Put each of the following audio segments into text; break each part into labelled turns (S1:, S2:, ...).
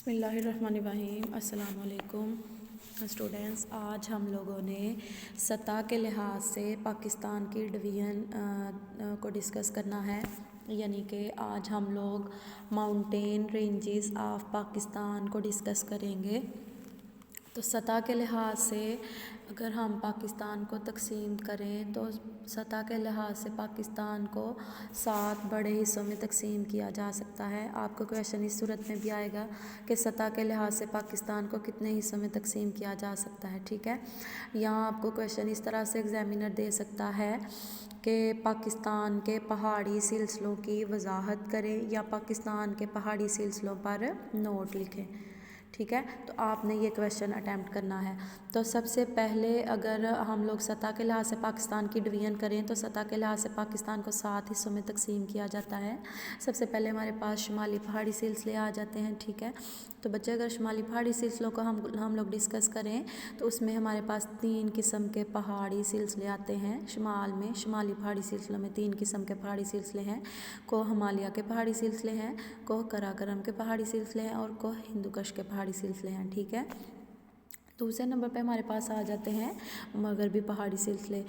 S1: बिस्मिल्लाहिर्रहमानिर्रहीम। अस्सलाम वालेकुम स्टूडेंट्स। आज हम लोगों ने सतह के लिहाज से पाकिस्तान की डिवीज़न को डिस्कस करना है, यानी कि आज हम लोग माउंटेन रेंजेस ऑफ पाकिस्तान को डिस्कस करेंगे। तो सतह के लिहाज से अगर हम पाकिस्तान को तकसीम करें तो सतह के लिहाज से पाकिस्तान को 7 बड़े हिस्सों में तकसीम किया जा सकता है। आपको क्वेश्चन इस सूरत में भी आएगा कि सतह के लिहाज से पाकिस्तान को कितने हिस्सों में तकसीम किया जा सकता है। ठीक है, यहाँ आपको क्वेश्चन इस तरह से एग्जामिनर दे सकता है कि पाकिस्तान के पहाड़ी सिलसिलों की वजाहत करें या पाकिस्तान के पहाड़ी सिलसिलों पर नोट लिखें। ठीक है, तो आपने ये क्वेश्चन अटैम्प्ट करना है। तो सबसे पहले अगर हम लोग सतह के लिहाज से पाकिस्तान की डिवीज़न करें तो सतह के लिहाज से पाकिस्तान को 7 हिस्सों में तकसीम किया जाता है। सबसे पहले हमारे पास शुमाली पहाड़ी सिलसिले आ जाते हैं। ठीक है, तो बच्चे अगर शुमाली पहाड़ी सिलसिलों को हम लोग डिस्कस करें तो उसमें हमारे पास 3 किस्म के पहाड़ी सिलसिले आते हैं। शुमाल में शुमाली पहाड़ी सिलसिलों में 3 किस्म के पहाड़ी सिलसिले हैं। कोह हिमालय के पहाड़ी सिलसिले हैं, कोह कराकोरम के पहाड़ी सिलसिले हैं और कोह हिंदुकुश के पहाड़ी सिलसिले हैं। ठीक है, दूसरे नंबर पे हमारे पास आ जाते हैं मगरबी पहाड़ी सिलसिले।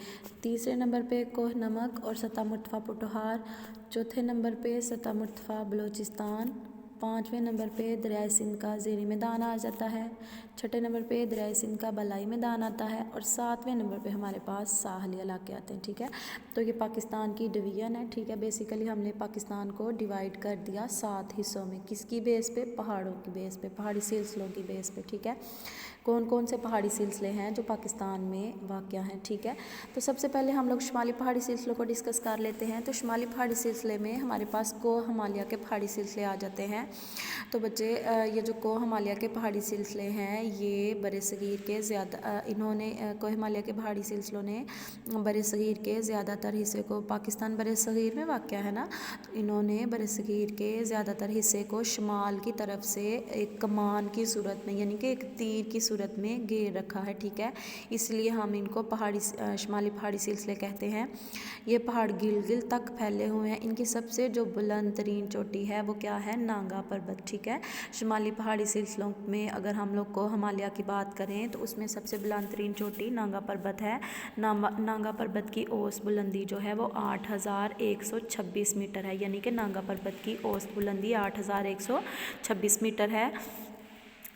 S1: तीसरे नंबर पे कोह नमक और सतह मुर्तफ़ा पोठोहार। चौथे नंबर पे सतह मुर्तफ़ा बलोचिस्तान। 5वें नंबर पे दरियाए सिंध का ज़ेरी मैदान आ जाता है। छठे नंबर पे दरियाए सिंध का बलाई मैदान आता है और 7वें नंबर पे हमारे पास साहली इलाके आते हैं। ठीक है, तो ये पाकिस्तान की डिवीज़न है। ठीक है, बेसिकली हमने पाकिस्तान को डिवाइड कर दिया 7 हिस्सों में। किसकी बेस पे? पहाड़ों की बेस पे, पहाड़ी सिलसिलों की बेस पे। ठीक है, कौन कौन से पहाड़ी सिलसिले हैं जो पाकिस्तान में वाक़या हैं। ठीक है, तो सबसे पहले हम लोग शुमाली पहाड़ी सिलसिलों को डिस्कस कर लेते हैं। तो शुमाली पहाड़ी सिलसिले में हमारे पास कोह हिमालय के पहाड़ी सिलसिले आ जाते हैं। तो बच्चे ये जो कोह हिमालय के पहाड़ी सिलसिले हैं ये बरसगीर के इन्होंने कोह हिमालय के पहाड़ी सिलसिलों ने बरसगीर के ज़्यादातर हिस्से को, पाकिस्तान बरसगीर में वाक़या है ना, तो इन्होंने बरसगीर के ज़्यादातर हिस्से को शुमाल की तरफ से एक कमान की सूरत में, यानी कि एक तीर की सूरत में घेर रखा है। ठीक है, इसलिए हम इनको शुमाली पहाड़ी सिलसिले कहते हैं। ये पहाड़ गिलगिल तक फैले हुए हैं। इनकी सबसे जो बुलंद तरीन चोटी है वो क्या है? नांगा पर्वत। ठीक है, शुमाली पहाड़ी सिलसिलों में अगर हम लोग को हिमालय की बात करें तो उसमें सबसे बुलंद तरीन चोटी नांगा पर्वत है। नांगा पर्वत की औसत बुलंदी जो है वो 8126 मीटर है, यानी कि नांगा पर्वत की औसत बुलंदी 8126 मीटर है।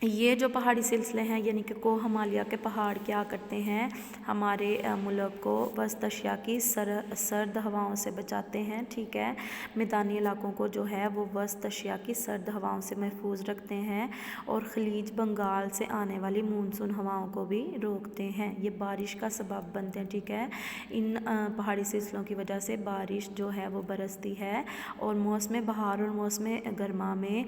S1: ये जो पहाड़ी सिलसिले हैं यानी कि कोह हिमालय के पहाड़ क्या करते हैं? हमारे मुल्क को वस्त एशिया की सर्द हवाओं से बचाते हैं। ठीक है, मैदानी इलाकों को जो है वो वस्त एशिया की सर्द हवाओं से महफूज रखते हैं और खलीज बंगाल से आने वाली मानसून हवाओं को भी रोकते हैं। ये बारिश का सबब बनते हैं। ठीक है, इन पहाड़ी सिलसिलों की वजह से बारिश जो है वो बरसती है और मौसम बहार और मौसम गर्मा में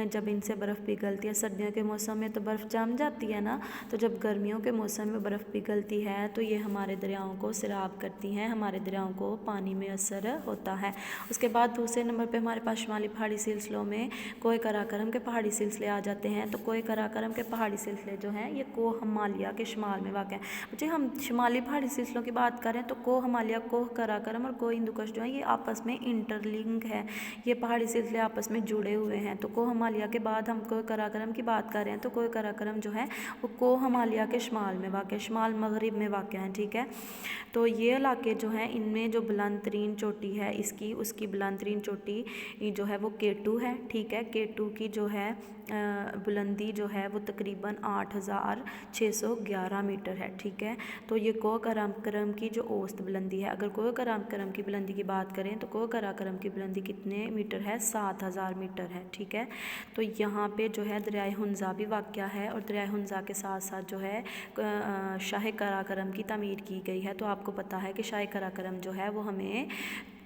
S1: जब इनसे बर्फ़ पिघलती है, सर्दियों के मौसम में तो बर्फ़ जम जाती है ना, तो जब गर्मियों के मौसम में बर्फ़ पिघलती है तो ये हमारे दरियाओं को सैराब करती हैं, हमारे दरियाओं को पानी में असर होता है। उसके बाद दूसरे नंबर पे हमारे पास शुमाली पहाड़ी सिलसिलों में कोह कराकोरम के पहाड़ी सिलसिले आ जाते हैं। तो कोह कराकोरम के पहाड़ी सिलसिले जो हैं ये कोह हिमालय के शुमाल में वाक़ है। मुझे हम शुमाली पहाड़ी सिलसिलों की बात करें तो कोह हिमालय, कोह कराकोरम और कोह हिंदुकुश जो है ये आपस में इंटरलिंक है। ये पहाड़ी सिलसिले आपस में जुड़े हुए हैं। तो कोह हिमालय के बाद हम कोह कराकोरम की बात कर रहे हैं तो कोह कराकोरम जो है वो कोह हिमालय के शुमाल में वाक़ है, शुमाल मगरिब में वाक़ है। ठीक है, तो ये इलाके जो हैं इनमें जो बुलंद तरीन चोटी है उसकी बुलंद तरीन चोटी जो है वो K2 है। ठीक है, K2 की जो है बुलंदी जो है वो तकरीबन 8611 मीटर है। ठीक है, तो ये कोह कराकोरम की जो औसत बुलंदी है, अगर कोह कराकोरम की बुलंदी की बात करें तो कोह कराकोरम की बुलंदी कितने मीटर है? 7000 मीटर है। ठीक है, तो यहाँ पे जो है दरियाए हुंज़ा भी वाक़या है और दरियाए हुंज़ा के साथ साथ जो है शाह कराकोरम की तामीर की गई है। तो आपको पता है कि शाह कराकोरम जो है वो हमें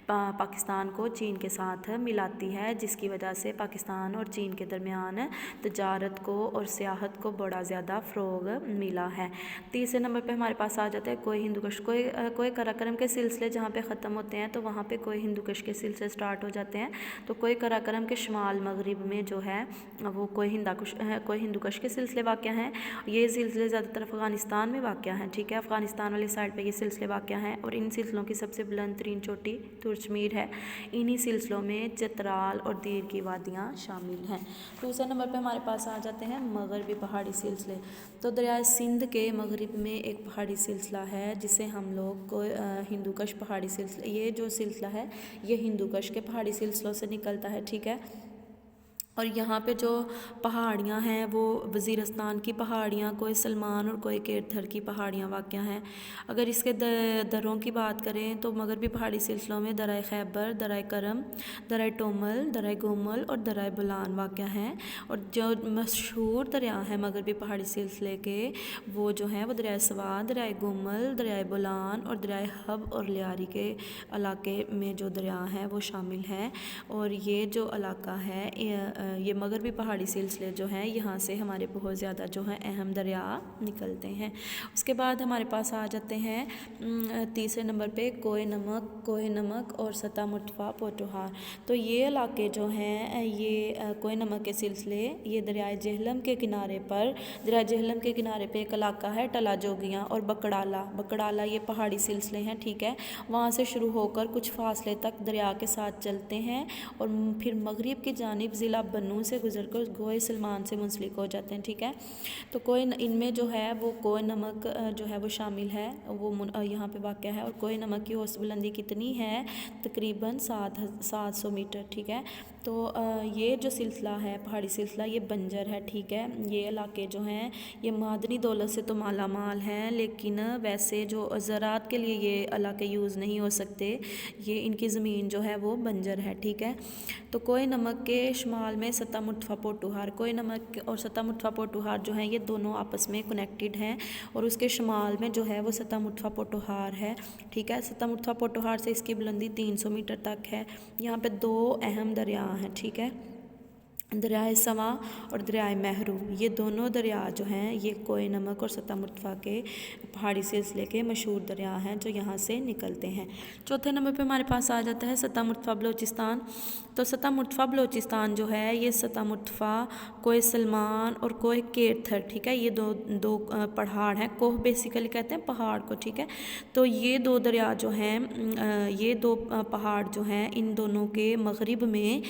S1: पाकिस्तान को चीन के साथ मिलाती है, जिसकी वजह से पाकिस्तान और चीन के दरमियान तजारत को और सियाहत को बड़ा ज़्यादा फ़रोग़ मिला है। तीसरे नंबर पे हमारे पास आ जाता है कोह हिंदुकुश। कोह कराकोरम के सिलसिले जहाँ पे ख़त्म होते हैं तो वहाँ पे कोह हिंदुकुश के सिलसिले स्टार्ट हो जाते हैं। तो कोह कराकोरम के शुमाल मगरिब में जो है वो कोह हिंदुकुश के सिलसिले वाक़ हैं। ये सिलसिले ज़्यादातर अफ़गानिस्तान में वाक़ हैं। ठीक है, अफ़गानिस्तान वाली साइड पर ये सिलसिले वाक़ हैं और इन सिलसिलों की सबसे बुलंद तरीन चोटी कश्मीर है, इन्हीं सिलसिलों में चित्राल और दीर की वादियाँ शामिल हैं। दूसरे नंबर पे हमारे पास आ जाते हैं मगरबी पहाड़ी सिलसिले। तो दरिया सिंध के मगरब में एक पहाड़ी सिलसिला है जिसे हम लोग को हिंदूकश पहाड़ी सिलसिला, ये जो सिलसिला है ये हिंदूकश के पहाड़ी सिलसिलों से निकलता है, ठीक है। और यहाँ पे जो पहाड़ियाँ हैं वो वज़ीरस्तान की पहाड़ियाँ, कोई सलमान और कोई केरथर की पहाड़ियाँ वाक़या हैं। अगर इसके दरों की बात करें तो मगरबी पहाड़ी सिलसिलों में दराए खैबर, दराए करम, दराए टोमल, दराए गोमल और दराए बुलान वाक़या हैं। और जो मशहूर दरिया हैं मगरबी पहाड़ी सिलसिले के वो जो हैं वो दरिया सवाद, दरिया गोमल, दरिया बुलान और दरिया हब और लियारी के इलाके में जो दरिया हैं वो शामिल हैं। और ये जो इलाका है ये मगरबी पहाड़ी सिलसिले जो हैं यहाँ से हमारे बहुत ज़्यादा जो हैं अहम दरिया निकलते हैं। उसके बाद हमारे पास आ जाते हैं तीसरे नंबर पे कोह नमक और सता मुर्तफ़ा पोटोहार। तो ये इलाके जो हैं ये कोह नमक के सिलसिले ये दरियाए जेहलम के किनारे पर, दरिया जेहलम के किनारे पे एक इलाका है टला जोगियाँ और बकड़ाला ये पहाड़ी सिलसिले हैं, ठीक है। वहाँ से शुरू होकर कुछ फासले तक दरिया के साथ चलते हैं और फिर मगरिब की जानिब ज़िला बन्नू से गुजरकर गोए सलमान से मुंसलिक हो जाते हैं, ठीक है। तो कोई इनमें जो है वो कोह नमक जो है वो शामिल है, वो यहाँ पे वाक़या है। और कोह नमक की औसत बुलंदी कितनी है, तकरीबन 700 मीटर, ठीक है। तो ये जो सिलसिला है पहाड़ी सिलसिला ये बंजर है, ठीक है। ये इलाके जो हैं ये मादनी दौलत से तो माला माल हैं, लेकिन वैसे जो ज़राअत के लिए ये इलाके यूज़ नहीं हो सकते, ये इनकी ज़मीन जो है वो बंजर है, ठीक है। तो कोह नमक के शुमाल में सता मुर्तफ़ा पोटोहार, कोह नमक और सता मुर्तफ़ा पोटोहार जो हैं ये दोनों आपस में कनेक्टेड हैं। और उसके शुमाल में जो है वो सता मुर्तफ़ा पोटोहार है, ठीक है। सता मुर्तफ़ा पोटोहार से इसकी बुलंदी 300 मीटर तक है। यहाँ पे दो अहम दरिया हैं, ठीक है, दरियाए सवा और दरियाए महरू। ये दोनों दरिया जो हैं ये कोह नमक और सता मुर्तफ़ा के पहाड़ी सिलसिले के मशहूर दरिया हैं जो यहाँ से निकलते हैं। चौथे नंबर पे हमारे पास आ जाता है सता मुर्तफ़ा बलोचिस्तान। तो सता मुर्तफ़ा बलोचिस्तान जो है ये सता मुर्तफ़ा, कोह सलमान और कोह केरथर, ठीक है, ये दो पहाड़ हैं। कोह बेसिकली कहते हैं पहाड़ को, ठीक है। तो ये दो दरिया जो हैं ये दो पहाड़ जो हैं इन दोनों के मगरिब में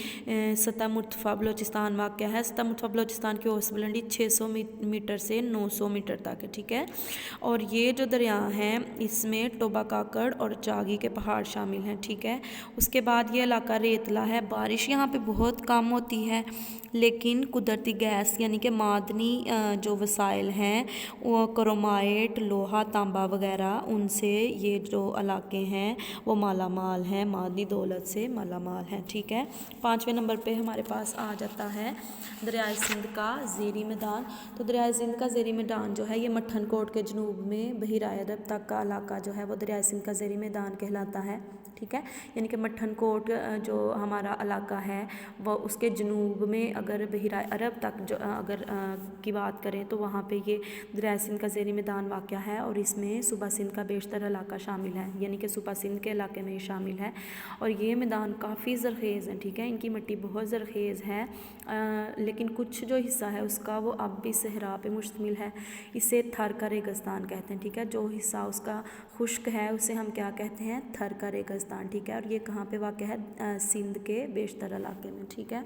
S1: सता मुर्तफ़ा बलोचिस्तान वाक़या है। सता मुर्तफ़ा बलोचिस्तान की औसत बुलंदी 600 मीटर से 900 मीटर तक है, ठीक है। और ये जो दरिया हैं इसमें टोबा काकड़ और जागी के पहाड़ शामिल हैं, ठीक है। उसके बाद ये इलाका रेतला है, बारिश यहाँ पे बहुत कम होती है, लेकिन कुदरती गैस यानी कि मादनी जो वसाइल हैं वो क्रोमाइट, लोहा, तांबा वगैरह उनसे ये जो इलाके हैं वो माला माल हैं, मादनी दौलत से माला माल हैं, ठीक है। पाँचवें नंबर पे हमारे पास आ जाता है दरियाए सिंध का ज़ेरी मैदान। तो दरियाए सिंध का ज़ेरी मैदान जो है ये मठनकोट के जनूब में बहिराए अरब तक का इलाका जो है वो दरियाए सिंध का ज़ेरी मैदान कहलाता है, ठीक है। यानी कि मठनकोट जो हमारा इलाका है वो उसके जनूब में अगर बहिराए अरब तक जो अगर की बात करें तो वहाँ पे ये दरियाए सिंध का ज़ेरी मैदान वाक़या है। और इसमें सूबा सिंध का बेशतर इलाका शामिल है, यानी कि सूबा सिंध के इलाके में शामिल है। और ये मैदान काफ़ी ज़रख़ेज़ हैं, ठीक है, इनकी मिट्टी बहुत ज़रख़ेज़ है, लेकिन कुछ जो हिस्सा है उसका वो अब भी सहरा पे मुश्तमिल है। इसे थर का रेगिस्तान कहते हैं, ठीक है। जो हिस्सा उसका खुश्क है उसे हम क्या कहते हैं, थर का रेगिस्तान, ठीक है। और ये कहाँ पे वाक़या है, सिंध के बेशतर इलाके में, ठीक है।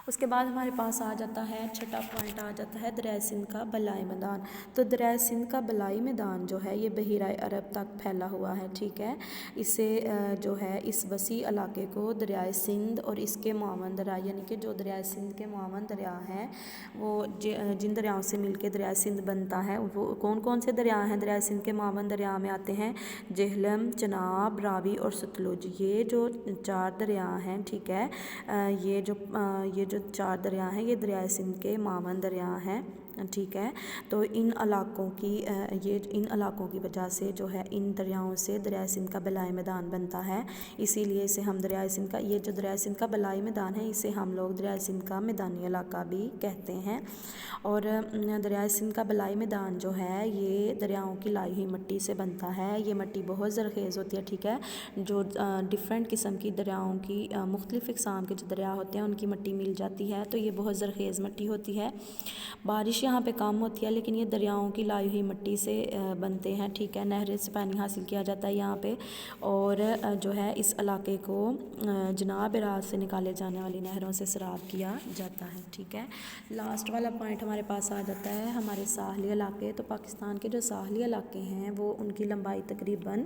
S1: उसके बाद हमारे पास आ जाता है छठा पॉइंट आ जाता है दरियाए सिंध का बलाई मैदान। तो दरियाए सिंध का बलाई मैदान जो है ये बहिराए अरब तक फैला हुआ है, ठीक है। इसे जो है इस वसी इलाके को दरियाए सिंध और इसके मावन दरिया यानी कि जो दरियाए सिंध के मावन दरिया हैं वो जिन दरियाओं से मिलकर दरियाए सिंध बनता है वो कौन कौन से दरिया हैं दरियाए सिंध के मावन दरिया में आते हैं, जेहलम, चनाब, रावी और सतलुज। ये जो चार दरिया हैं, ठीक है, ये जो चार दरिया हैं ये दरियाए सिंध के मावन दरिया हैं, ठीक है। तो इन इलाकों की वजह से जो है इन दरियाओं से दरियाए सिंध का बलाई मैदान बनता है। इसीलिए इसे हम दरियाए सिंध का ये जो दरियाए सिंध का बलाई मैदान है इसे हम लोग दरियाए सिंध का मैदानी इलाका भी कहते हैं। और दरियाए सिंध का बलाई मैदान जो है ये दरियाओं की लाई हुई मिट्टी से बनता है। ये मिट्टी बहुत ज़रख़ेज़ होती है, ठीक है। जो डिफरेंट किस्म की दरियाओं की मुख्तलिफ़ इक़साम के जो दरिया होते हैं उनकी मिट्टी मिल जाती है, तो ये बहुत ज़रख़ेज़ मिट्टी होती है। बारिश यहाँ पे कम होती है, लेकिन ये दरियाओं की लाई हुई मिट्टी से बनते हैं, ठीक है। नहर से पानी हासिल किया जाता है यहाँ पे, और जो है इस इलाके को जनाब राज से निकाले जाने वाली नहरों से सराब किया जाता है, ठीक है। लास्ट वाला पॉइंट हमारे पास आ जाता है हमारे साहली इलाके। तो पाकिस्तान के जो साहली इलाके हैं वो उनकी लंबाई तकरीबन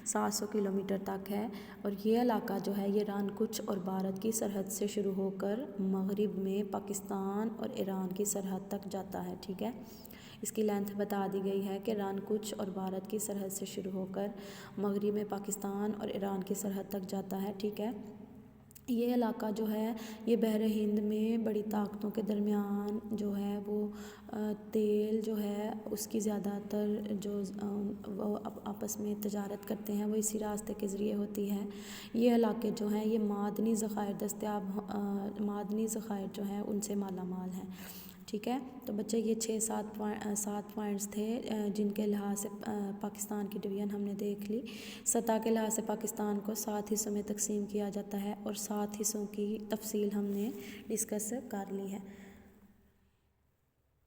S1: 700 किलोमीटर तक है, और ये इलाका जो है ये ईरान कुछ और भारत की सरहद से शुरू होकर मगरिब में पाकिस्तान और ईरान की सरहद तक जाता है, ठीक है। इसकी लेंथ बता दी गई है कि ईरान कुछ और भारत की सरहद से शुरू होकर मगरिब में पाकिस्तान और ईरान की सरहद तक जाता है, ठीक है। ये इलाका जो है ये बहर हिंद में बड़ी ताकतों के दरमियान जो है वो तेल जो है उसकी ज़्यादातर जो वो आपस में तजारत करते हैं वो इसी रास्ते के ज़रिए होती है। ये इलाके जो हैं ये मादनी ज़खायर जो हैं उनसे माला माल हैं, ठीक है। तो बच्चे ये 7 पॉइंट्स थे जिनके लिहाज से पाकिस्तान की डिवीज़न हमने देख ली। सतह के लिहाज से पाकिस्तान को 7 हिस्सों में तकसीम किया जाता है, और 7 हिस्सों की तफसील हमने डिस्कस कर ली है।